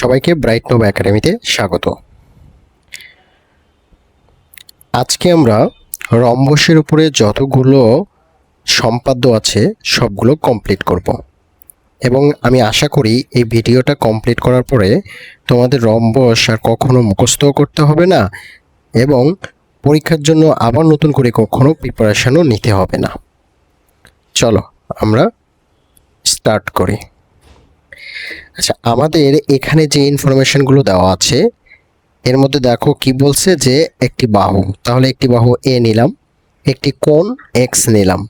সবাইকে bright Nova একাডেমিতে স্বাগত। আজকে আমরা রম্বসের উপরে যতগুলো সম্পাদ্য আছে সবগুলো কমপ্লিট করব এবং আমি আশা করি এই ভিডিওটা কমপ্লিট করার পরে তোমাদের রম্বস আর কখনো মুখস্থ করতে হবে না এবং পরীক্ষার জন্য আবার নতুন করে কখনো প্রিপারেশনও নিতে হবে না। চলো আমরা স্টার্ট করি। আচ্ছা, আমাদের এখানে যে ইনফরমেশনগুলো দেওয়া আছে এর মধ্যে দেখো কি বলছে যে একটি বাহু, তাহলে একটি বাহু এ নিলাম, একটি কোণ এক্স নিলাম।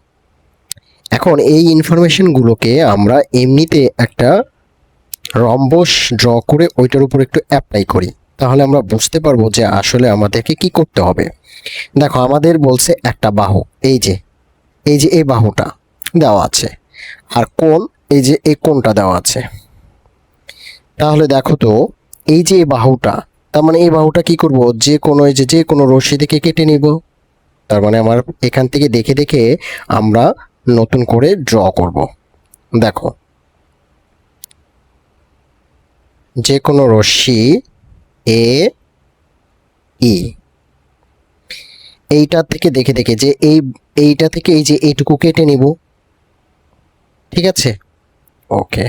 এখন এই ইনফরমেশনগুলোকে আমরা এমনিতে একটা রম্বস ড্র করে ওইটার উপর একটু অ্যাপ্লাই করি, তাহলে আমরা বুঝতে পারবো যে আসলে আমাদেরকে কি করতে হবে। দেখো আমাদের বলছে একটা বাহু, এই যে এই বাহুটা দেওয়া আছে, আর কোণ এই যে এই কোণটা দেওয়া আছে। তাহলে দেখো তো এই যে এই বাহুটা, তার মানে এই বাহুটা কি করব, যে কোনো রশ্মি থেকে কেটে নিব। তার মানে আমার এখান থেকে দেখে দেখে আমরা নতুন করে ড্র করব। দেখো যে কোনো রশ্মি এ ই, এইটা থেকে দেখে দেখে যে এইটা থেকে এই যে এইটুকু কেটে নিব। ঠিক আছে, ওকে।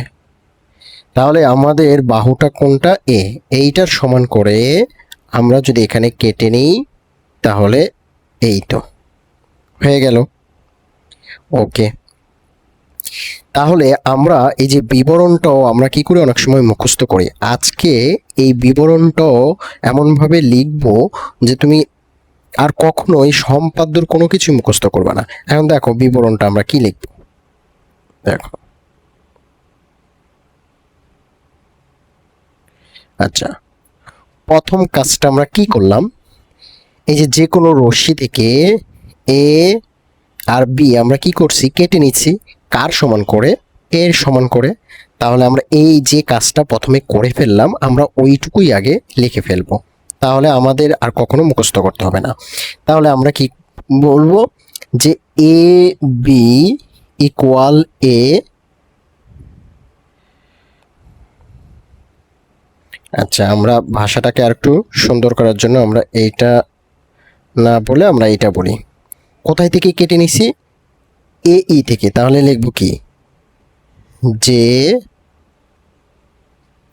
তাহলে আমাদের বাহুটা কোনটা, এ, এইটার সমান করে আমরা যদি এখানে কেটে নিই তাহলে এই তো হয়ে গেল। ওকে, তাহলে আমরা এই যে বিবরণটাও আমরা কি করি, অনেক সময় মুখস্থ করি। আজকে এই বিবরণটাও এমনভাবে লিখব যে তুমি আর কখনোই সম্পাদ্যর কোনো কিছু মুখস্থ করবে না। এখন দেখো বিবরণটা আমরা কি লিখব। দেখো, আচ্ছা, প্রথম কাজটা আমরা কি করলাম, এই যে কোনো রশ্মি থেকে এ আর বি আমরা কি করছি, কেটে নিচ্ছি। কার সমান করে, এর সমান করে। তাহলে আমরা এই যে কাজটা প্রথমে করে ফেললাম, আমরা ওইটুকুই আগে লিখে ফেলবো, তাহলে আমাদের আর কখনো মুখস্থ করতে হবে না। তাহলে আমরা কি বলবো যে এ বি ইকুয়াল এ, আচ্ছা আমরা ভাষাটাকে আর একটু সুন্দর করার জন্য আমরা এইটা না বলে আমরা এইটা বলি। কোথায় থেকে কেটে নিছি, এ ই থেকে। তাহলে লিখব কি, যে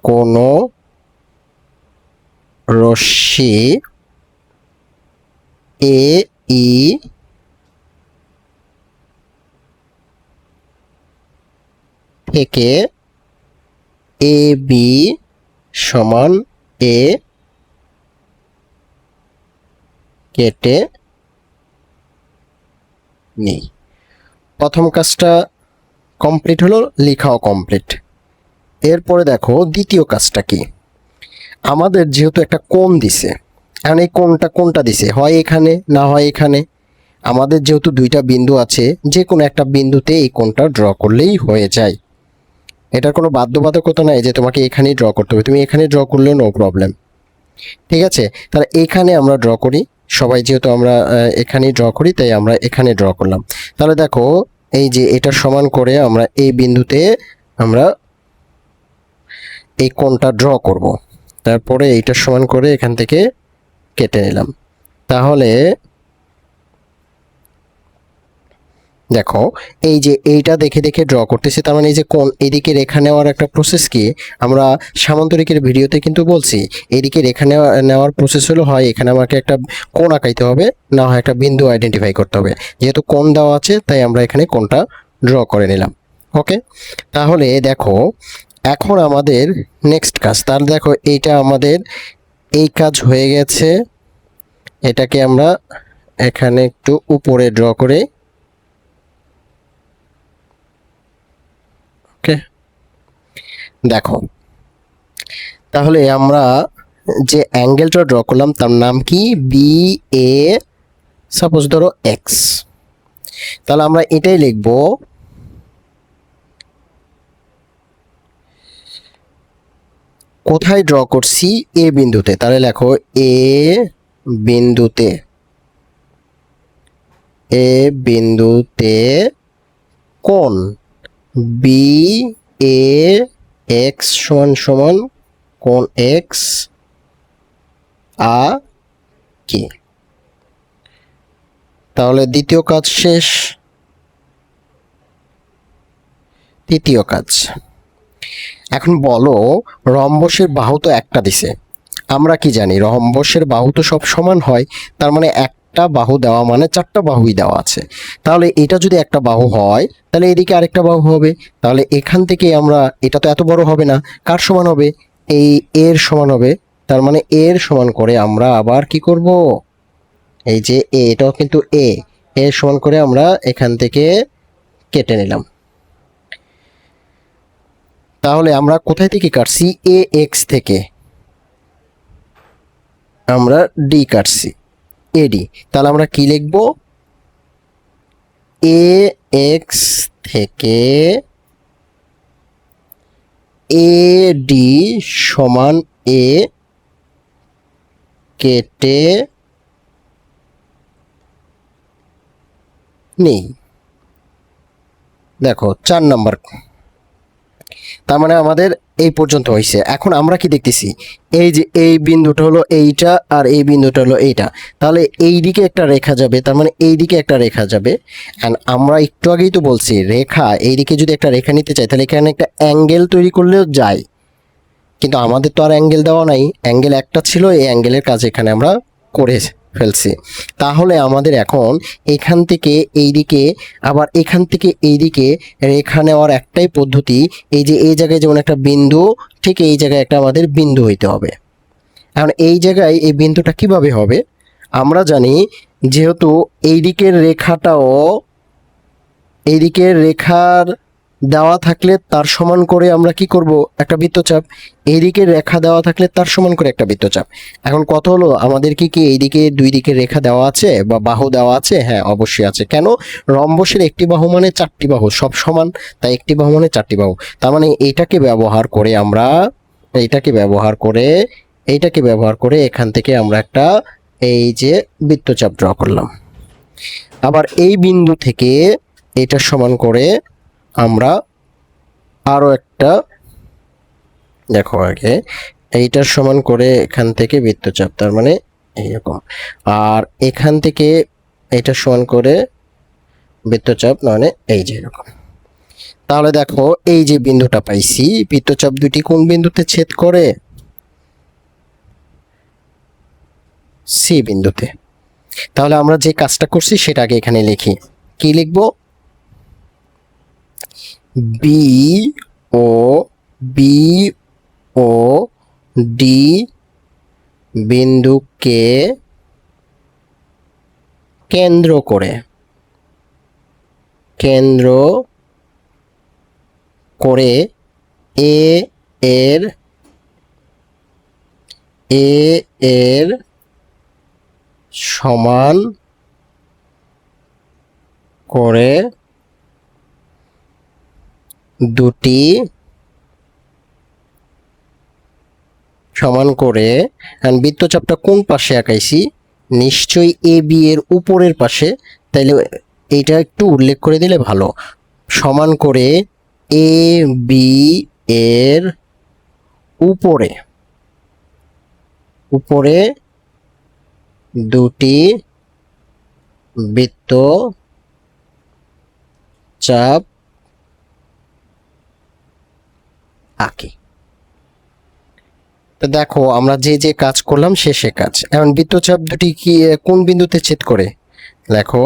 কোনো রশ্মি এ ই থেকে এ বি সমান এ কেটে নিই। প্রথম কাজটা কমপ্লিট হলো, লেখাও কমপ্লিট। এরপরে দেখো দ্বিতীয় কাজটা কি, আমাদের যেহেতু একটা কোণ দিছে, এখন এই কোণটা দিছে হয় এখানে না হয় এখানে। আমাদের যেহেতু দুইটা বিন্দু আছে, যে কোনো একটা বিন্দুতে এই কোণটা ড্র করলেই হয়ে যায়। এটার কোনো বাধ্যবাধকতা নাই যে তোমাকে এখানেই ড্র করতে হবে, তুমি এখানে ড্র করলেও নো প্রবলেম। ঠিক আছে, তাহলে এখানে আমরা ড্র করি, সবাই যেহেতু আমরা এখানেই ড্র করি তাই আমরা এখানে ড্র করলাম। তাহলে দেখো এই যে এটা সমান করে আমরা এই বিন্দুতে আমরা এই কোণটা ড্র করব, তারপরে এইটা সমান করে এখান থেকে কেটে নিলাম। তাহলে দেখো এই যে এইটা দেখে দেখে ড্র করতেছি, তার মানে এই যে কোণ এদিকে রেখা নেওয়ার একটা প্রসেস কি, আমরা সামান্তরিকের ভিডিওতে কিন্তু বলছি এদিকে রেখা নেওয়ার প্রসেস হলো, হয় এখানে আমাকে একটা কোণ আঁকাইতে হবে, না হয় একটা বিন্দু আইডেন্টিফাই করতে হবে। যেহেতু কোণ দেওয়া আছে তাই আমরা এখানে কোণটা ড্র করে নিলাম। ওকে, তাহলে দেখো এখন আমাদের নেক্সট কাজ, তাহলে দেখো এইটা আমাদের এই কাজ হয়ে গেছে। এটাকে আমরা এখানে একটু উপরে ড্র করে, ওকে। দেখো তাহলে আমরা যে অ্যাঙ্গেলটা ড্র করলাম তার নাম কি, বি এ, সাপোজ ধরো এক্স। তাহলে আমরা এটাই লিখব, কোথায় ড্র করছি, এ বিন্দুতে। তাহলে লেখো এ বিন্দুতে, এ বিন্দুতে কোণ বি এ এক্স সমান সমান কোণ এক্স কি। তাহলে দ্বিতীয় কাজ শেষ। তৃতীয় কাজ, এখন বলো রম্বসের বাহু তো একটা দিছে, আমরা কি জানি রম্বসের বাহু তো সব সমান হয়, তার মানে একটা বাহু দেওয়া মানে চারটা বাহুই দেওয়া আছে। তাহলে এটা যদি একটা বাহু হয় তাহলে এদিকে আরেকটা বাহু হবে। তাহলে এখান থেকে আমরা, এটা তো এত বড় হবে না, কার সমান হবে? এই এর সমান হবে। তার মানে এর সমান করে আমরা আবার কি করব, এই যে এটাও কিন্তু এর সমান করে আমরা এখান থেকে কেটে নিলাম। তাহলে আমরা কোথায় থেকে কাটছি? এ এক্স থেকে আমরা ডি কাটছি, এডি। তাহলে আমরা কি লিখব? এ এক্স থেকে এ ডি সমান এ কেটে নেই। দেখো 4 নাম্বার। তার মানে আমাদের এই পর্যন্ত হয়েছে। এখন আমরা কি দেখতেছি, এই যে এই বিন্দুটা হলো এইটা আর এই বিন্দুটা হলো এইটা, তাহলে এই দিকে একটা রেখা যাবে, তার মানে এই দিকে একটা রেখা যাবে। অ্যান্ড আমরা একটু আগেই তো বলছি রেখা, এই দিকে যদি একটা রেখা নিতে চাই তাহলে এখানে একটা অ্যাঙ্গেল তৈরি করলেও যায়, কিন্তু আমাদের তো আর অ্যাঙ্গেল দেওয়া নাই, অ্যাঙ্গেল একটা ছিল, এই অ্যাঙ্গেলের কাজ এখানে আমরা করে ফেলছি। তাহলে আমাদের এখন এখান থেকে এই দিকে আবার এখান থেকে এই দিকে রেখা নেওয়ার একটাই পদ্ধতি, এই যে এই জায়গায় যেমন একটা বিন্দু, ঠিক এই জায়গায় একটা আমাদের বিন্দু হইতে হবে। এখন এই জায়গায় এই বিন্দুটা কিভাবে হবে? আমরা জানি যেহেতু এই দিকের রেখাটাও, এই দিকের রেখার দেওয়া থাকলে তার সমান করে আমরা কি করব, একটা বৃত্তচাপ। এইদিকে রেখা দেওয়া থাকলে তার সমান করে একটা বৃত্তচাপ। এখন কত হলো আমাদের, কি এইদিকে দুই দিকে রেখা দেওয়া আছে বা বাহু দেওয়া আছে? হ্যাঁ অবশ্যই আছে। কেন? রম্বসের একটি বাহু মানে চারটি বাহু সব সমান, তাই একটি বাহু মানে চারটি বাহু। তার মানে এইটাকে ব্যবহার করে আমরা, এইটাকে ব্যবহার করে, এইটাকে ব্যবহার করে এখান থেকে আমরা একটা এই যে বৃত্তচাপ ড্র করলাম। আবার এই বিন্দু থেকে এটা সমান করে আমরা আরো একটা, দেখো আগে এইটার সমান করে এখান থেকে বৃত্তচাপ, তার মানে এইরকম। আর এখান থেকে এটা সমান করে বৃত্তচাপ, মানে এই যে এরকম। তাহলে দেখো এই যে বিন্দুটা পাইছি, বৃত্তচাপ দুটি কোন বিন্দুতে ছেদ করে? সি বিন্দুতে। তাহলে আমরা যে কাজটা করছি সেটা আগে এখানে লিখি। কি লিখবো? বি ও বি ও ডি বিন্দুকে কেন্দ্র করে, কেন্দ্র করে এ এর সমান করে দুটি সমান করে, বৃত্তচাপটা কোন পাশে আঁকাইছি? নিশ্চয়ই এ বি এর উপরের পাশে, তাইলে এইটা একটু উল্লেখ করে দিলে ভালো। সমান করে এ বি এর উপরে, উপরে দুটি বৃত্ত চাপ আঁকি। তো দেখো আমরা যে যে কাজ করলাম শেষে কাজ। এখন বৃত্তচাপ দুটি কি কোন বিন্দুতে ছেদ করে? দেখো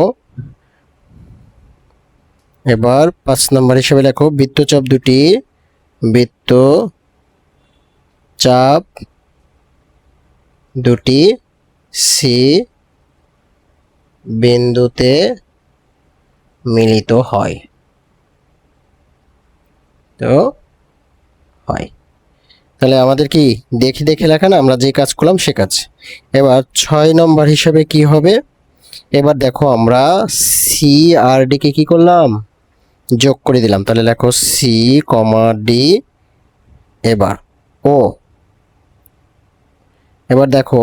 এবার 5 নম্বর হিসেবে লেখো, বৃত্তচাপ দুটি, বৃত্তচাপ দুটি সি বিন্দুতে মিলিত হয়। তো হয়। তাহলে আমাদের কি দেখে দেখে লেখা না, আমরা যে কাজ করলাম সে কাজ। এবার 6 নম্বর হিসেবে কি হবে? এবার দেখো আমরা সি আর ডি কে কি করলাম, যোগ করে দিলাম। তাহলে লেখো সি কমা ডি। এবার ও, এবার দেখো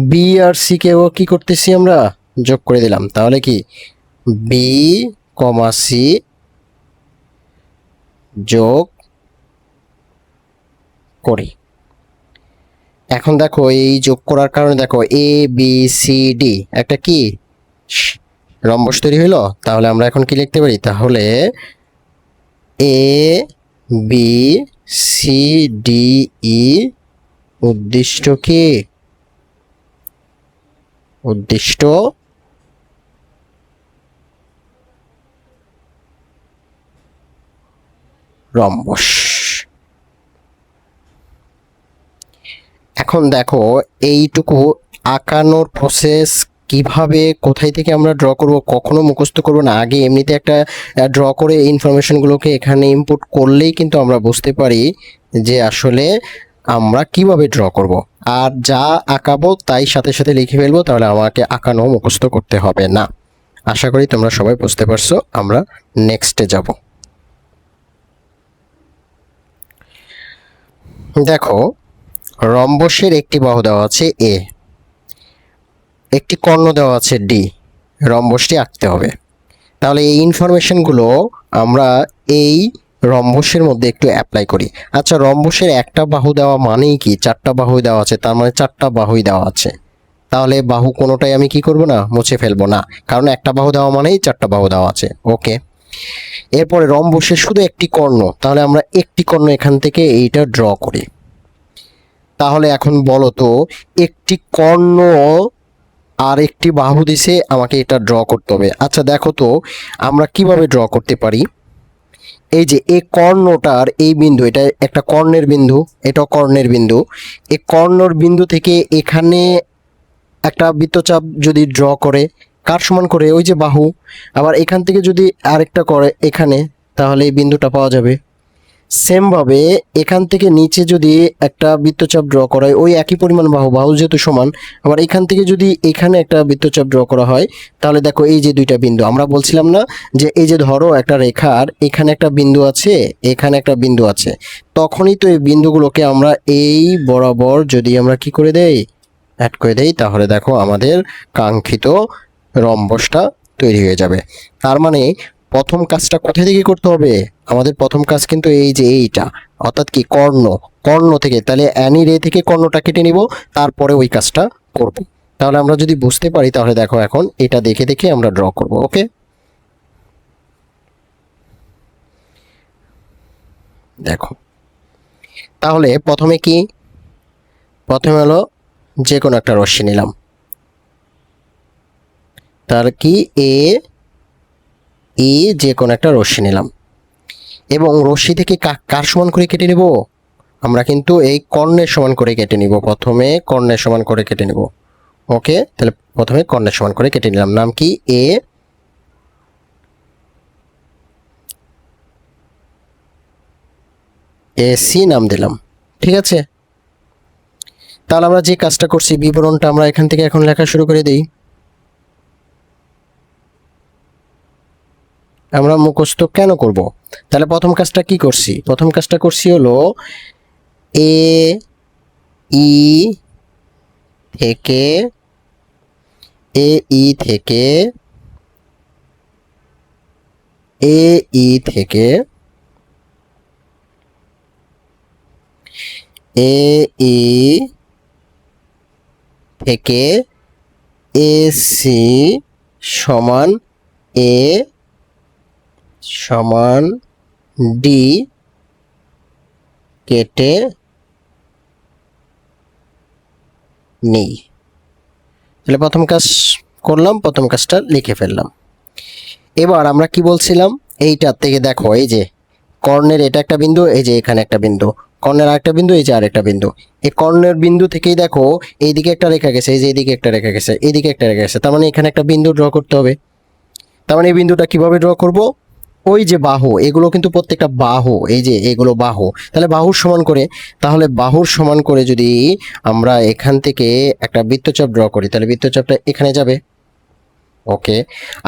বি আর সি কেও কি করতেছি আমরা, যোগ করে দিলাম। তাহলে কি বি কমা সি যোগ করি। এখন দেখো এই যোগ করার কারণে দেখো এ বি সি ডি একটা কি রম্বস তৈরি হইলো। তাহলে আমরা এখন কি লিখতে পারি, তাহলে এ বি সি ডি ই উদ্দিষ্ট কি, উদ্দিষ্ট রম্বস। এখন দেখো এইটুকু আঁকানোর প্রসেস কিভাবে, কোথায় থেকে আমরা ড্র করব, কখনো মুখস্থ করব না, আগে এমনিতে একটা ড্র করে ইনফরমেশনগুলোকে এখানে ইনপুট করলেই কিন্তু আমরা বুঝতে পারি যে আসলে আমরা কিভাবে ড্র করব। আর যা আঁকাবো তাই সাথে সাথে লিখে ফেলবো, তাহলে আমাকে আঁকানো মুখস্থ করতে হবে না। আশা করি তোমরা সবাই বুঝতে পারছো। আমরা নেক্সটে যাব। দেখো রম্বসের একটি বাহু দেওয়া আছে এ, একটি কর্ণ দেওয়া আছে ডি, রম্বসটি আঁকতে হবে। তাহলে এই ইনফরমেশনগুলো আমরা এই রম্বসের মধ্যে একটু অ্যাপ্লাই করি। আচ্ছা, রম্বসের একটা বাহু দেওয়া মানেই কি, চারটা বাহু দেওয়া আছে, তার মানে চারটা বাহুই দেওয়া আছে। তাহলে বাহু কোনোটাই আমি কি করব না, মুছে ফেলবো না, কারণ একটা বাহু দেওয়া মানেই চারটা বাহু দেওয়া আছে। ওকে, এরপরে রম্বসের শুধু একটি কর্ণ, তাহলে আমরা একটি কর্ণ এখান থেকে এইটা ড্র করি। তাহলে এখন বলো তো, একটি কর্ণ আর একটি বাহু দিছে, আমাকে এটা ড্র করতে হবে। আচ্ছা দেখো তো আমরা কিভাবে ড্র করতে পারি। এই যে এই কর্ণটার এই বিন্দু, এটা একটা কর্ণের বিন্দু, এটাও কর্ণের বিন্দু। এই কর্ণর বিন্দু থেকে এখানে একটা বৃত্তচাপ যদি ড্র করে, কার সমান করে, ওই যে বাহু। আবার এখান থেকে যদি আরেকটা করে এখানে, তাহলে এই বিন্দুটা পাওয়া যাবে। সেমভাবে এখান থেকে নিচে যদি একটা বৃত্তচাপ ড্র করা হয়, ওই একই পরিমাণ বাহু, বাহু যেহেতু সমান, আবার এখান থেকে যদি এখানে একটা বৃত্তচাপ ড্র করা হয়, তাহলে দেখো এই যে দুইটা বিন্দু, আমরা বলছিলাম না যে এই যে ধরো একটা রেখার এখানে একটা বিন্দু আছে, এখানে একটা বিন্দু আছে, তখনই তো এই বিন্দুগুলোকে আমরা এই বরাবর যদি আমরা কি করে দেই, অ্যাড করে দেই, তাহলে দেখো আমাদের কাঙ্ক্ষিত রম্বসটা তৈরি হয়ে যাবে। তার মানে প্রথম কাজটা কোথা থেকে করতে হবে, আমাদের প্রথম কাজ কিন্তু এই যে এইটা, অর্থাৎ কি কর্ণ, কর্ণ থেকে, তাহলে অ্যানি রে থেকে কর্ণটা কেটে নিব, তারপরে ওই কাজটা করব। তাহলে আমরা যদি বুঝতে পারি, তাহলে দেখো এখন এটা দেখে দেখে আমরা ড্র করব। ওকে, দেখো তাহলে প্রথমে কি, প্রথমে হলো যে কোনো একটা রশ্মি নিলাম, তার কি এ ই যে কোনো একটা রশ্মি নিলাম, এবং রশ্মি থেকে কার সমান করে কেটে নেব, আমরা কিন্তু এই কর্ণের সমান করে কেটে নিব, প্রথমে কর্ণের সমান করে কেটে নিব। ওকে, তাহলে প্রথমে কর্ণের সমান করে কেটে নিলাম, নাম কি এ সি নাম দিলাম। ঠিক আছে, তাহলে আমরা যে কাজটা করছি, বিবরণটা আমরা এখান থেকে এখন লেখা শুরু করে দিই। আমরা মুখস্থ কেন করব, তাহলে প্রথম কাজটা কি করছি, প্রথম কাজটা করছি হলো এ ই থেকে, এ ই থেকে, এ ই থেকে, এ ই থেকে এ সি সমান এ সমান ডি কেটে নেই। তাহলে প্রথম কাজ করলাম, প্রথম কাজটা লিখে ফেললাম। এবার আমরা কি বলছিলাম, এইটার থেকে দেখো এই যে কর্ণের এটা একটা বিন্দু, এই যে এখানে একটা বিন্দু, কর্ণের আরেকটা বিন্দু, এই যে আরেকটা বিন্দু, এই কর্ণের বিন্দু থেকেই দেখো এইদিকে একটা রেখা গেছে, এই যে এইদিকে একটা রেখা গেছে, এইদিকে একটা রেখা গেছে, তার মানে এখানে একটা বিন্দু ড্র করতে হবে। তার মানে এই বিন্দুটা কিভাবে ড্র করব, ওই যে বাহু, এগুলো কিন্তু প্রত্যেকটা বাহু, এই যে এগুলো বাহু, তাহলে বাহুর সমান করে, তাহলে বাহুর সমান করে যদি আমরা এখান থেকে একটা বৃত্তচাপ ড্র করি, তাহলে বৃত্তচাপটা এখানে যাবে। ওকে,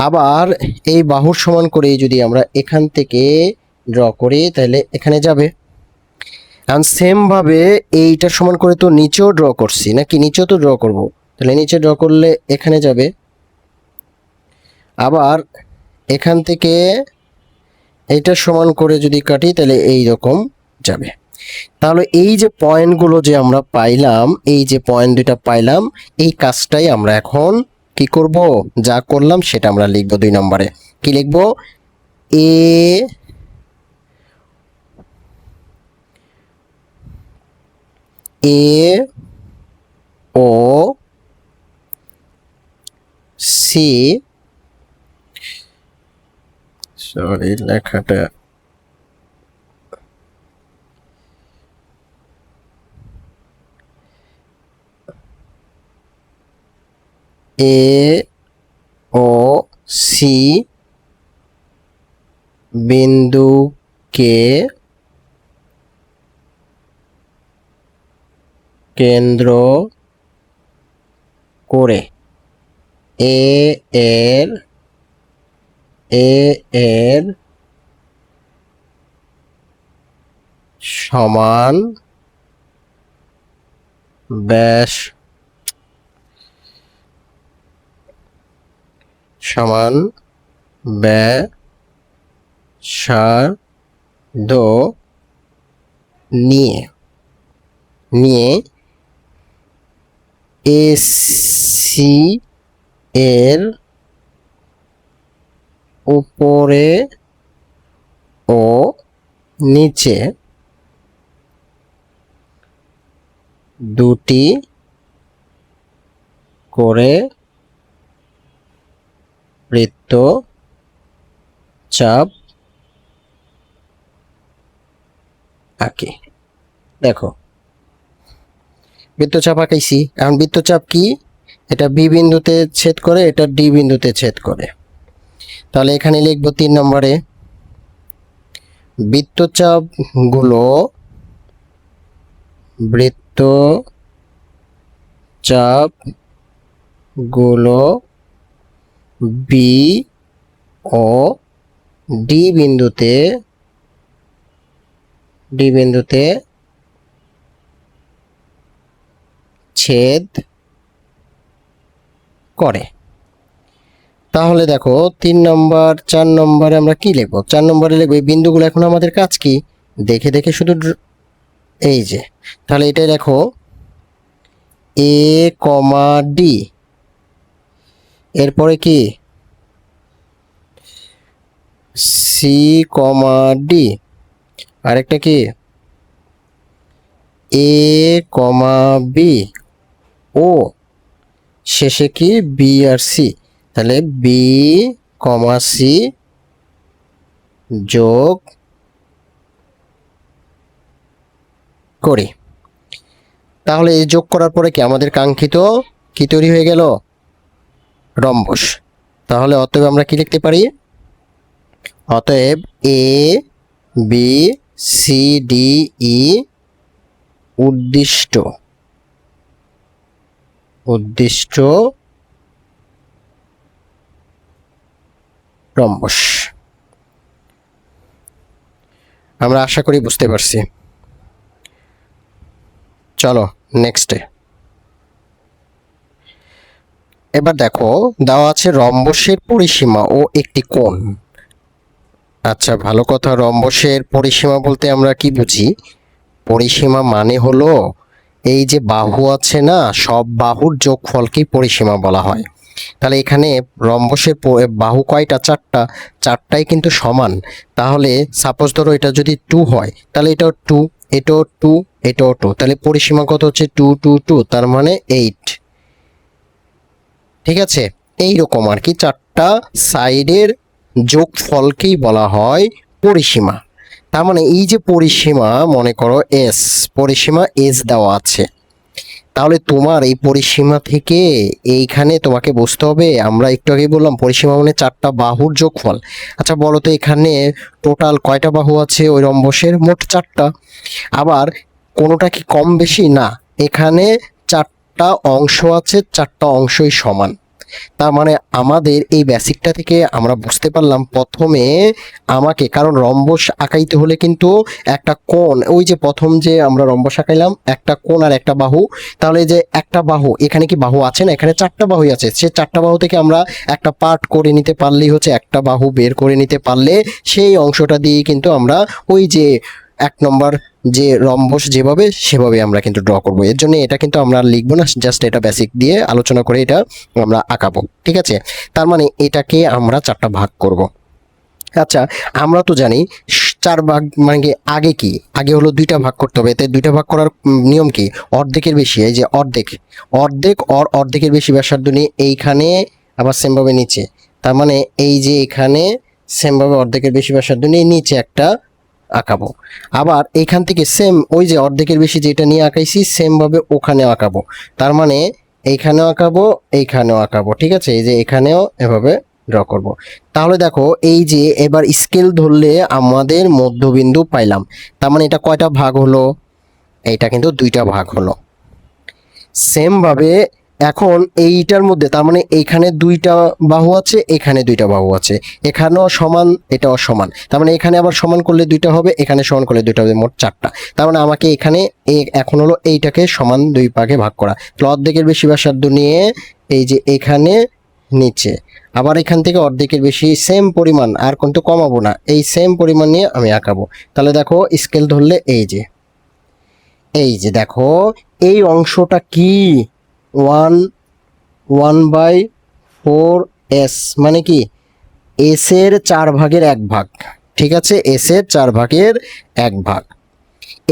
আবার এই বাহুর সমান করে যদি আমরা এখান থেকে ড্র করি, তাহলে এখানে যাবে। এখন সেম ভাবে এইটার সমান করে তো নিচেও ড্র করছি নাকি, নিচেও তো ড্র করব, তাহলে নিচে ড্র করলে এখানে যাবে। আবার এখান থেকে এইটার সমান করে যদি কাটি, তাহলে এই রকম যাবে। তাহলে এই যে পয়েন্টগুলো যে আমরা পাইলাম, এই যে পয়েন্ট দুইটা পাইলাম, এই কাজটাই আমরা এখন কি করব, যা করলাম সেটা আমরা লিখব 2 নম্বরে। কি লিখব? এ ও সি, সরি লেখাটা এ ও সি বিন্দুকে কেন্দ্র করে এ এর সমান ব্যাস ব্যাসার্ধ নিয়ে এসি এর উপরে ও নিচে দুটি করে বৃত্তচাপ আঁকি। দেখো বৃত্তচাপ আঁকাইছি, এখন বৃত্তচাপ কি, এটা বি বিন্দুতে ছেদ করে, এটা ডি বিন্দুতে ছেদ করে। তাহলে এখানে লিখব 3 নম্বরে, বৃত্তচাপ গুলো বি ও ডি বিন্দুতে ছেদ করে। তাহলে দেখো 3 নম্বর 4 নম্বরে আমরা কি লিখব? 4 নম্বরে লিখব এই বিন্দুগুলো এখন আমাদের কাজ কি, দেখে দেখে শুধু এই যে, তাহলে এটাই লেখো এ কমা ডি, এরপরে কি সি কমা ডি, আরেকটা কি এ কমা বি, ও শেষে কি বি আর সি। তাহলে বি কমা সি যোগ করি। তাহলে এই যোগ করার পরে কি আমাদের কাঙ্ক্ষিত কি তৈরি হয়ে গেল? রম্বস। তাহলে অতএব আমরা কি লিখতে পারি? অতএব এ বি সি ডি ই উদ্দিষ্ট রম্বস। আমরা আশা করি বুঝতে পারছি। চলো নেক্সটে। এবার দেখো দেওয়া আছে রম্বসের পরিসীমা ও একটি কোণ। আচ্ছা ভালো কথা, রম্বসের পরিসীমা বলতে আমরা কি বুঝি? পরিসীমা মানে হলো এই যে বাহু আছে না, সব বাহুর যোগফলকেই পরিসীমা বলা হয়। তাহলে এখানে রম্বসের বাহু কয়টা? 4টা, 4টাই কিন্তু সমান। তাহলে সাপোজ ধরো এটা যদি 2 হয়, তাহলে এটাও 2, এটাও 2, এটাও 2, তাহলে পরিসীমা কত হচ্ছে? 2 2 2, তার মানে 8। ঠিক আছে, এই রকম আর কি 4টা সাইডের যোগফলকেই বলা হয় পরিসীমা। তার মানে এই যে পরিসীমা, মনে করো এস, পরিসীমা এস দেওয়া আছে, তাহলে তোমার এই পরিসীমা থেকে এইখানে তোমাকে বুঝতে হবে, আমরা একটু আগে বললাম পরিসীমা মানে 4টা বাহুর যোগফল। আচ্ছা বলো তো এখানে টোটাল কয়টা বাহু আছে ওই রম্বসের? মোট 4টা। আবার কোনোটা কি কম বেশি? না, এখানে 4টা অংশ আছে, 4টা অংশই সমান। তার মানে আমাদের এই বেসিকটা থেকে আমরা বুঝতে পারলাম প্রথমে আমাকে, কারণ রম্বস আঁকাইতে হলে কিন্তু একটা কোণ, ওই যে প্রথম যে আমরা রম্বস আঁকাইলাম একটা কোণ আর একটা বাহু, তাহলে যে একটা বাহু, এখানে কি বাহু আছে না? এখানে 4টা বাহুই আছে, সে 4টা বাহু থেকে আমরা একটা পার্ট করে নিতে পারলেই হচ্ছে, একটা বাহু বের করে নিতে পারলে সেই অংশটা দিয়ে কিন্তু আমরা ওই যে এক নম্বর যে রম্বস যেভাবে সেভাবে আমরা কিন্তু ড্র করব। এর জন্য এটা কিন্তু আমরা লিখবো না, জাস্ট এটা বেসিক দিয়ে আলোচনা করে এটা আমরা আঁকাবো। ঠিক আছে, তার মানে এটাকে আমরা 4টা ভাগ করব। আচ্ছা, আমরা তো জানি 4 ভাগ মানে কি, আগে কি, আগে হলো 2টা ভাগ করতে হবে। এতে 2টা ভাগ করার নিয়ম কি, অর্ধেকের বেশি, এই যে অর্ধেক, অর্ধেক অর্ধেকের বেশি ব্যাসার্ধ নিয়ে এইখানে আবার সেমভাবে নিচে, তার মানে এই যে এখানে সেমভাবে অর্ধেকের বেশি ব্যাসার্ধ নিয়ে নিচে একটা আঁকাবো। আবার এইখান থেকে সেম ওই যে অর্ধেকের বেশি যেটা নিয়ে আঁকাইছি সেম ভাবে ওখানে আঁকাবো, তার মানে এইখানেও আঁকাবো এইখানেও আঁকাবো। ঠিক আছে, এই যে এখানেও এভাবে ড্র করব। তাহলে দেখো এই যে এবার স্কেল ধরলে আমাদের মধ্যবিন্দু পাইলাম, তার মানে এটা কয়টা ভাগ হলো, এইটা কিন্তু 2টা ভাগ হলো। সেম ভাবে এখন এইটার মধ্যে তার মানে এইখানে 2টা বাহু আছে, এখানে 2টা বাহু আছে, এখানেও সমান এটাও সমান, তার মানে এখানে আবার সমান করলে 2টা হবে, এখানে সমান করলে 2টা হবে, মোট 4টা। তার মানে আমাকে এখানে এখন হলো এইটাকে সমান 2 ভাগে ভাগ করা। তাহলে অর্ধেকের বেশি ব্যাসার্ধ নিয়ে এই যে এখানে নিচে, আবার এখান থেকে অর্ধেকের বেশি সেম পরিমাণ, আর কিন্তু কমাবো না, এই সেম পরিমাণ নিয়ে আমি আঁকাবো। তাহলে দেখো স্কেল ধরলে এই যে দেখো এই অংশটা কি, 1/4s, মানে কি এস এর 4 ভাগের 1 ভাগ। ঠিক আছে, এস এর 4 ভাগের 1 ভাগ।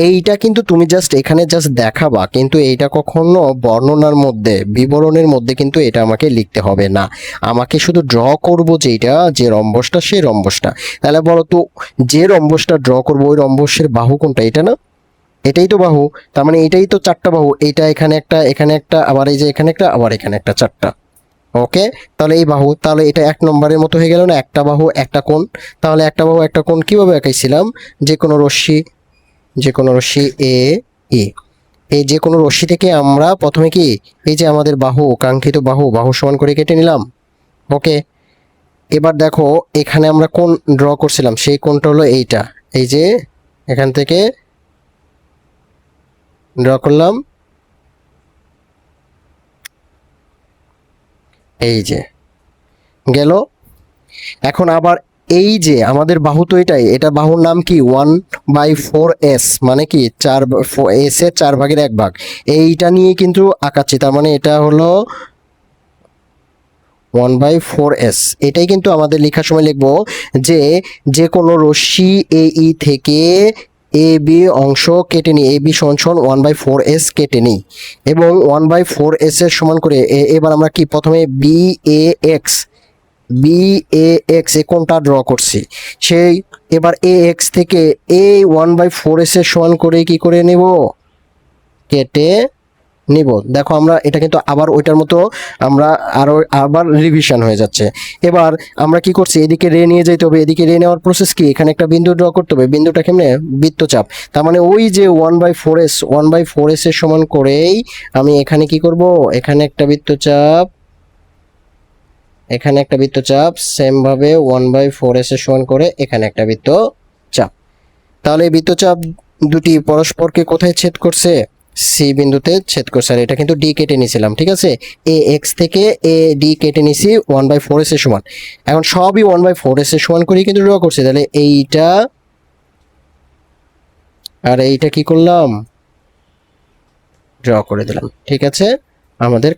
এইটা কিন্তু তুমি জাস্ট এখানে জাস্ট দেখাবা, কিন্তু এইটা কখনো বর্ণনার মধ্যে বিবরণের মধ্যে কিন্তু এটা আমাকে লিখতে হবে না, আমাকে শুধু ড্র করব যেটা যে রম্বসটা সেই রম্বসটা। তাহলে বলো তো, যে রম্বসটা ড্র করব ওই রম্বসের বাহু কোনটা, এটা না, এটাই তো বাহু, তার মানে এটাই তো 4টা বাহু, এইটা এখানে একটা, এখানে একটা, আবার এই যে এখানে একটা, আবার এখানে একটা, 4টা। ওকে, তাহলে এই বাহু, তাহলে এটা 1 নম্বরের মতো হয়ে গেল না, একটা বাহু একটা কোণ। তাহলে একটা বাহু একটা কোণ কিভাবে আঁকাইছিলাম, যে কোনো রশ্মি, যে কোনো রশ্মি এ ই, এই যে কোনো রশ্মি থেকে আমরা প্রথমে কি এই যে আমাদের বাহু, কাঙ্ক্ষিত বাহু, বাহু সমান করে কেটে নিলাম। ওকে, এবার দেখো এখানে আমরা কোণ ড্র করছিলাম, সেই কোণটা হলো এইটা, এই যে এখান থেকে ড্র করলাম, এই যে গেল। এখন আবার এই যে আমাদের বাহু তো এটাই, এটা বাহুর নাম কি 1/4s, মানে কি 4 s এর 4 ভাগের 1 ভাগ, এইটা নিয়ে কিন্তু আঁকাচ্ছি, তার মানে এটা হলো 1/4s। এটাই কিন্তু আমাদের লেখার সময় লিখবো যে যে কোনো রশ্মি এ ই থেকে এ বি অংশ কেটে নিই, এ বি সমান 1/4s কেটে নিই, এবং 1/4s এর সমান করে এবার আমরা কি প্রথমে B A x, B A x এ কোনটা ড্র করছি, সেই এবার এ এক্স থেকে এ 1/4s এর সমান করে কি করে নেব, কেটে নিব। দেখো আমরা এটা কিন্তু আবার ওইটার মতো আমরা আরো আবার রিভিশন হয়ে যাচ্ছে। এবার আমরা কি করছি, এদিকে রে নিয়ে যেতে হবে, এদিকে রে নেওয়ার প্রসেস কি, এখানে একটা বিন্দু ড্র করতে হবে, বিন্দুটা কেমনে, বৃত্তচাপ। তার মানে ওই যে 1/4s এর সমান করেই আমি এখানে কি করব, এখানে একটা বৃত্তচাপ, এখানে একটা বৃত্তচাপ, সেম ভাবে 1/4s এর সমান করে এখানে একটা বৃত্তচাপ। তাহলে এই বৃত্তচাপ দুটি পরস্পরকে কোথায় ছেদ করছে, সি বিন্দুতে ছেদ করছে। আর এটা কিন্তু ডি কেটে নিয়েছিলাম, ঠিক আছে, এ এক্স থেকে এ ডি কেটে নিছি 1/4s এর সমান। এখন সবই 1/4s এর সমান করেই কিন্তু ড্র করছে, তাহলে এইটা আর এইটা কি করলাম, ড্র করে দিলাম। ঠিক আছে, আমাদের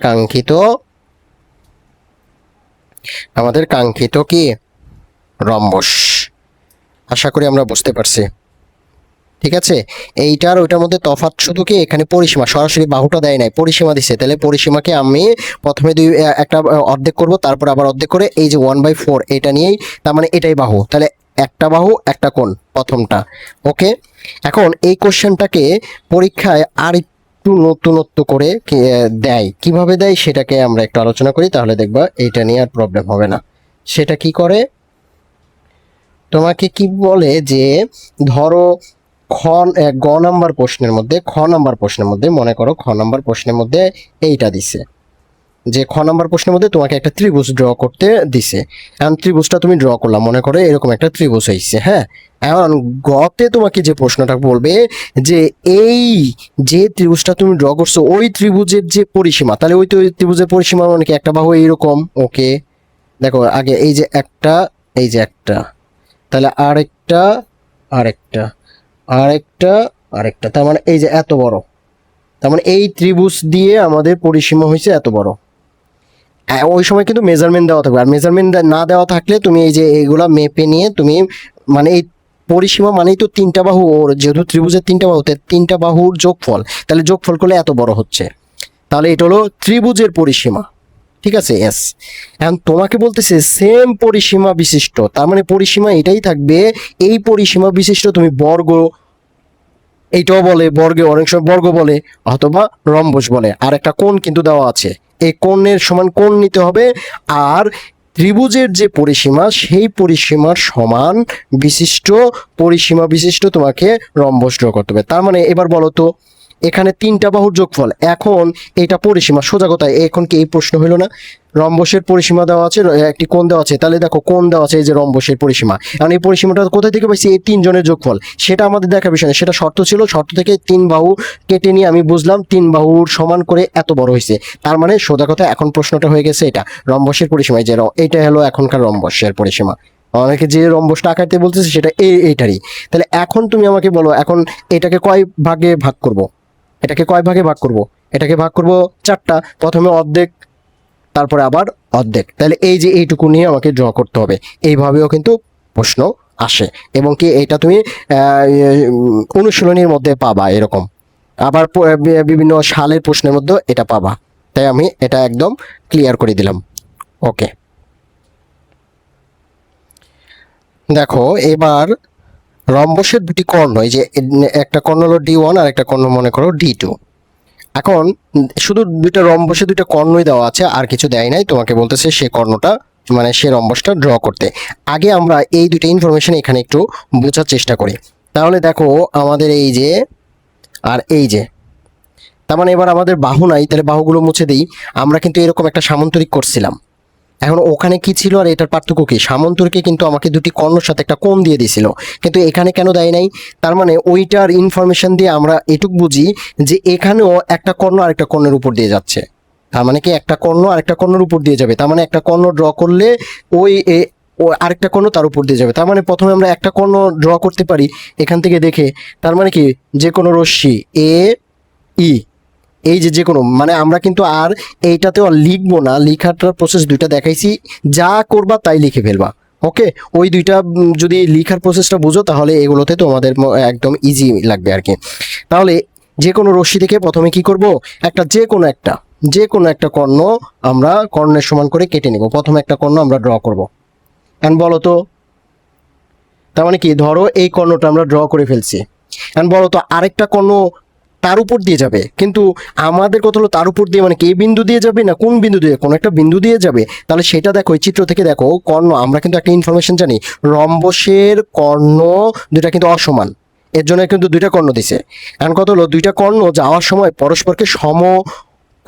কাঙ্ক্ষিত কি রম্বস। আশা করি আমরা বুঝতে পারছি। ঠিক আছে, এইটার ওইটার মধ্যে তফাৎ শুধু কি, এখানে পরিসীমা সরাসরি বাহুটা দেয় নাই, পরিসীমা দিছে, তাহলে পরিসীমাকে আমি প্রথমে একটা অর্ধেক করব, তারপর আবার অর্ধেক করে এই যে 1/4 এটা নিয়েই, তার মানে এটাই বাহু, তাহলে একটা বাহু একটা কোণ প্রথমটা। ওকে, এখন এই কোশ্চেনটাকে পরীক্ষায় আর একটু নতুনত্ব করে দেয়, কিভাবে দেয় সেটাকে আমরা একটু আলোচনা করি, তাহলে দেখবা এইটা নিয়ে আর প্রবলেম হবে না। সেটা কি করে, তোমাকে কি বলে যে ধরো গ নাম্বার প্রশ্নের মধ্যে মনে করো খ নাম্বার প্রশ্নের মধ্যে এইটা দিছে, যে খ নাম্বার প্রশ্নের মধ্যে তোমাকে একটা ত্রিভুজ ড্র করতে দিছে। এখন ত্রিভুজটা তুমি ড্র করলাম, মনে করো এরকম একটা ত্রিভুজ হয়েছে। হ্যাঁ, এখন গতে তোমাকে যে প্রশ্নটা বলবে যে এই যে ত্রিভুজটা তুমি ড্র করছো ওই ত্রিভুজের যে পরিসীমা, তাহলে ওই ত্রিভুজের পরিসীমা মানে কি, একটা বাহু এইরকম। ওকে, দেখো আগে এই যে একটা, এই যে একটা, তাহলে আরেকটা, আরেকটা, আরেকটা, তার মানে এই যে এত বড়, তার মানে এই ত্রিভুজ দিয়ে আমাদের পরিসীমা হয়েছে এত বড়। ওই সময় কিন্তু মেজারমেন্ট দেওয়া থাকবে, আর মেজারমেন্ট না দেওয়া থাকলে তুমি এই যে এইগুলা মেপে নিয়ে তুমি মানে এই পরিসীমা মানেই তো তিনটা বাহু, ওর যেহেতু ত্রিভুজের তিনটা বাহু, তিনটা বাহুর যোগফল, তাহলে যোগফল করলে এত বড় হচ্ছে, তাহলে এটা হলো ত্রিভুজের পরিসীমা। ঠিক আছে, এস। এখন তোমাকে বলতেছে সেম পরিসীমা বিশিষ্ট, তার মানে পরিসীমা এটাই থাকবে, এই পরিসীমা বিশিষ্ট তুমি বর্গ, এইটাও বলে বর্গে, অনেক সময় বর্গ বলে অথবা রম্বস বলে, আর একটা কোণ কিন্তু দেওয়া আছে, এই কোণের সমান কোণ নিতে হবে, আর ত্রিভুজের যে পরিসীমা সেই পরিসীমার সমান বিশিষ্ট পরিসীমা বিশিষ্ট তোমাকে রম্বস ড্র করতে হবে। তার মানে এবার বলো তো, এখানে তিনটা বাহুর যোগফল, এখন এটা পরিসীমা, সোজা কথা, এখন কি এই প্রশ্ন হইলো না? রম্বসের পরিসীমা দেওয়া আছে, একটি কোণ দেওয়া আছে, তাহলে দেখো কোণ দেওয়া আছে, এই যে রম্বসের পরিসীমা, কারণ এই পরিসীমাটা কোথায় থেকে পাইছি? এই তিনজনের যোগফল, সেটা আমাদের দেখার বিষয় না, সেটা শর্ত ছিল, শর্ত থেকে তিন বাহু কেটে নিয়ে আমি বুঝলাম তিন বাহুর সমান করে এত বড় হয়েছে, তার মানে সোজা কথা এখন প্রশ্নটা হয়ে গেছে এটা রম্বসের পরিসীমা, যে এইটা হলো এখনকার রম্বসের পরিসীমা, অনেকে যে রম্বসটা আঁকাইতে বলতেছে সেটা এইটারই। তাহলে এখন তুমি আমাকে বলো, এখন এটাকে কয় ভাগে ভাগ করব? এটাকে কয় ভাগে ভাগ করব? এটাকে ভাগ করব চারটা, প্রথমে অর্ধেক, তারপরে আবার অর্ধেক, তাহলে এই যে এইটুকু নিয়ে আমাকে ড্র করতে হবে, এইভাবেও কিন্তু প্রশ্ন আসে, এবং কি এটা তুমি অনুশীলনীর মধ্যে পাবা এরকম, আবার বিভিন্ন সালের প্রশ্নের মধ্যে এটা পাবা, তাই আমি এটা একদম ক্লিয়ার করে দিলাম। ওকে, দেখো এবার রম্বসের দুটি কর্ণ, এই যে একটা কর্ণ হলো D1 আর একটা কর্ণ মনে করো D2। এখন শুধু দুইটা রম্বসে দুইটা কর্ণই দেওয়া আছে, আর কিছু দেয় নাই, তোমাকে বলতেছে সে কর্ণটা মানে সে রম্বসটা ড্র করতে। আগে আমরা এই দুইটা ইনফরমেশন এখানে একটু বোঝার চেষ্টা করি। তাহলে দেখো আমাদের এই যে আর এই যে, তার মানে এবার আমাদের বাহু নাই, তাহলে বাহুগুলো মুছে দিই। আমরা কিন্তু এরকম একটা সামান্তরিক করছিলাম, এখন ওখানে কি ছিল আর এটার পার্থক্য কি? সামান্তরিকে কিন্তু আমাকে দুটি কর্ণর সাথে একটা কোণ দিয়ে দিছিল, কিন্তু এখানে কেন দেয় নাই? তার মানে ওইটার ইনফরমেশন দিয়ে আমরা এটুক বুঝি যে এখানেও একটা কর্ণ আরেকটা কর্ণের উপর দিয়ে যাচ্ছে, তার মানে কি একটা কর্ণ আরেকটা কর্ণের উপর দিয়ে যাবে, তার মানে একটা কর্ণ ড্র করলে ওই ও আরেকটা কর্ণ তার উপর দিয়ে যাবে, তার মানে প্রথমে আমরা একটা কর্ণ ড্র করতে পারি এখান থেকে দেখে, তার মানে কি যে কোনো রশ্মি এ ই, এই যে যে কোনো, মানে আমরা কিন্তু আর এইটাতেও আর লিখবো না, লিখাটার প্রসেস দুইটা দেখাইছি, যা করবা তাই লিখে ফেলবা। ওকে, ওই দুইটা যদি লিখার প্রসেসটা বুঝো তাহলে এগুলোতে তোমাদের একদম ইজি লাগবে আর কি। তাহলে যে কোনো রশ্মি থেকে প্রথমে কি করব, একটা যে কোনো একটা কর্ণ আমরা কর্ণের সমান করে কেটে নেব, প্রথমে একটা কর্ণ আমরা ড্র করব। এখন বলো তো, তার মানে কি, ধরো এই কর্ণটা আমরা ড্র করে ফেলছি, এখন বলো তো আরেকটা কর্ণ তার উপর দিয়ে যাবে, কিন্তু আমাদের কথা হলো তার উপর দিয়ে মানে কি, এই বিন্দু দিয়ে যাবে না কোন বিন্দু দিয়ে, কোনো একটা বিন্দু দিয়ে যাবে, তাহলে সেটা দেখো এই চিত্র থেকে দেখো, কর্ণ আমরা কিন্তু একটা ইনফরমেশন জানি, রম্বসের কর্ণ দুটা কিন্তু অসমান, এর জন্য কিন্তু দুইটা কর্ণ দিছে। এখন কথা হলো দুইটা কর্ণ যাওয়ার সময় পরস্পরকে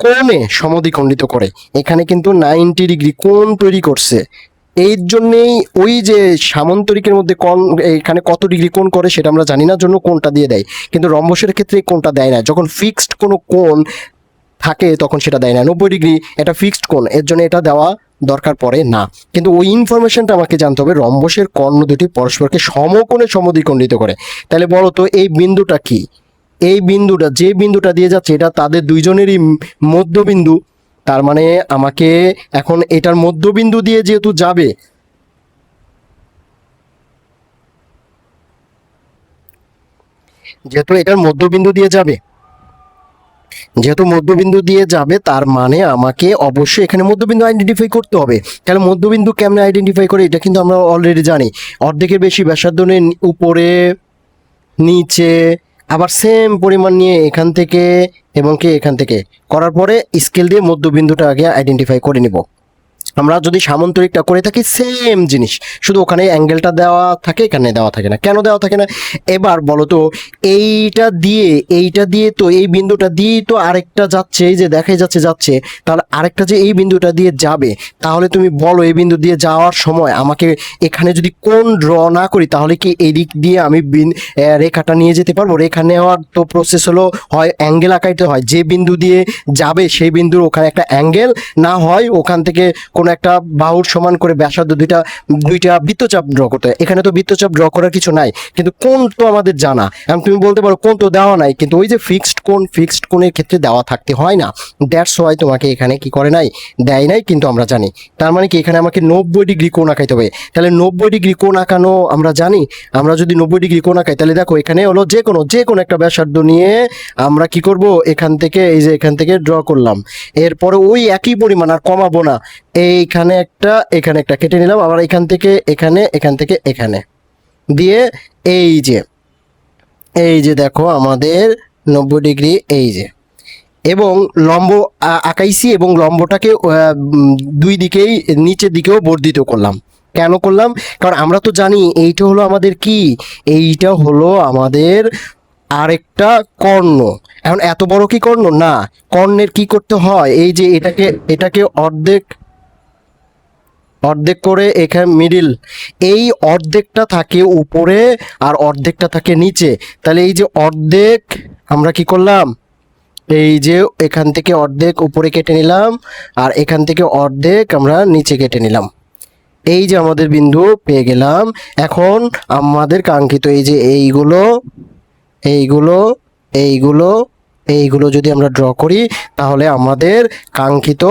কোণে সমদ্বিখণ্ডিত করে, এখানে কিন্তু 90 ডিগ্রি কোণ তৈরি করছে, এই জন্যেই ওই যে সামান্তরিকের মধ্যে কোণ এখানে কত ডিগ্রি কোণ করে সেটা আমরা জানি না, জন্য কোণটা দিয়ে দেয়, কিন্তু রম্বসের ক্ষেত্রে কোণটা দেয় না, যখন ফিক্সড কোনো কোণ থাকে তখন সেটা দেয় না, 90 ডিগ্রি এটা ফিক্সড কোণ, এর জন্য এটা দেওয়া দরকার পড়ে না, কিন্তু ওই ইনফরমেশনটা আমাকে জানতে হবে, রম্বসের কর্ণ দুটি পরস্পরকে সমকোণে সমদ্বিখণ্ডিত করে। তাহলে বলো তো এই বিন্দুটা কি? এই বিন্দুটা, যে বিন্দুটা দিয়ে যাচ্ছে এটা তাদের দুইজনেরই মধ্যবিন্দু, তার মানে আমাকে এখন এটার মধ্যবিন্দু দিয়ে যেহেতু যাবে, যেহেতু মধ্যবিন্দু দিয়ে যাবে তার মানে আমাকে অবশ্যই এখানে মধ্যবিন্দু আইডেন্টিফাই করতে হবে। তাহলে মধ্যবিন্দু কেমনে আইডেন্টিফাই করে এটা কিন্তু আমরা অলরেডি জানি, অর্ধেকের বেশি ব্যাসার্ধ নিয়ে উপরে নিচে, আবার সেম পরিমাণ নিয়ে এখান থেকে এবং কি এখান থেকে করার পরে স্কেল দিয়ে মধ্যবিন্দুটা আগে আইডেন্টিফাই করে নিব। আমরা যদি সামান্তরিকটা করে থাকি সেম জিনিস, শুধু ওখানে অ্যাঙ্গেলটা দেওয়া থাকে, এখানে দেওয়া থাকে না, কেন দেওয়া থাকে না? এবার বলো তো এইটা দিয়ে তো এই বিন্দুটা দিয়ে তো আরেকটা যাচ্ছে, এই যে দেখাই যাচ্ছে, তাহলে আরেকটা যে এই বিন্দুটা দিয়ে যাবে, তাহলে তুমি বলো এই বিন্দু দিয়ে যাওয়ার সময় আমাকে এখানে যদি কোণ ড্র না করি তাহলে কি এই দিক দিয়ে আমি রেখাটা নিয়ে যেতে পারবো? রেখা নেওয়ার তো প্রসেস হলো হয় অ্যাঙ্গেল আঁকাইতে হয়, যে বিন্দু দিয়ে যাবে সেই বিন্দুর ওখানে একটা অ্যাঙ্গেল, না হয় ওখান থেকে কোনো একটা বাহুর সমান করে ব্যাসার্ধ দুইটা দুইটা বৃত্তচাপ ড্র করতে হয়। এখানে তো বৃত্তচাপ ড্র করার কিছু নাই, কিন্তু কোণ তো আমাদের জানা। এখন তুমি বলতে পারো কোণ তো দেওয়া নাই, কিন্তু ওই যে ফিক্সড কোণের ক্ষেত্রে দেওয়া থাকতে হয় না, দ্যাটস ওয়াই তোমাকে এখানে কি করে নাই, দেয় নাই, কিন্তু আমরা জানি। তার মানে কি এখানে আমাকে 90 ডিগ্রি কোণ আঁকাইতে হবে। তাহলে 90 ডিগ্রি কোণ আঁকানো আমরা জানি। আমরা যদি 90 ডিগ্রি কোণ আঁকাই, তাহলে দেখো এখানে হলো যে কোনো একটা ব্যাসার্ধ নিয়ে আমরা কি করব, এখান থেকে এই যে এখান থেকে ড্র করলাম। এরপরে ওই একই পরিমাণ আর কমাবো না, এইখানে একটা এখানে একটা কেটে নিলাম, আবার এখান থেকে এখানে দিয়ে এই যে দেখো আমাদের 90 ডিগ্রি এই যে, এবং লম্ব আঁকাইছি, এবং লম্বটাকে দুই দিকেই নিচের দিকেও বর্ধিত করলাম। কেন করলাম? কারণ আমরা তো জানি এইটা হলো আমাদের কি, এইটা হলো আমাদের আরেকটা কর্ণ। এখন এত বড় কি কর্ণ না, কর্ণের কি করতে হয়, এই যে এটাকে অর্ধেক করে এখানে মিডিল, এই অর্ধেকটা থাকে উপরে আর অর্ধেকটা থাকে নিচে। তাহলে এই যে অর্ধেক আমরা কি করলাম, এই যে এখান থেকে অর্ধেক উপরে কেটে নিলাম, আর এখান থেকে অর্ধেক আমরা নিচে কেটে নিলাম। এই যে আমাদের বিন্দু পেয়ে গেলাম। এখন আমাদের কাঙ্ক্ষিত এই যে এইগুলো যদি আমরা ড্র করি, তাহলে আমাদের কাঙ্ক্ষিত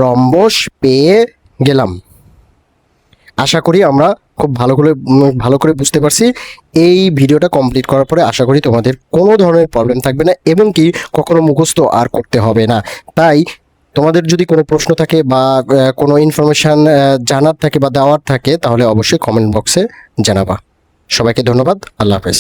রম্বস পেয়ে গেলাম। আশা করি আমরা খুব ভালো করে বুঝতে পারছি। এই ভিডিওটা কমপ্লিট করার পরে আশা করি তোমাদের কোনো ধরনের প্রবলেম থাকবে না, এবং কি কখনো মুখস্থ আর করতে হবে না। তাই তোমাদের যদি কোনো প্রশ্ন থাকে বা কোনো ইনফরমেশান জানার থাকে বা দেওয়ার থাকে, তাহলে অবশ্যই কমেন্ট বক্সে জানাবা। সবাইকে ধন্যবাদ। আল্লাহ হাফেজ।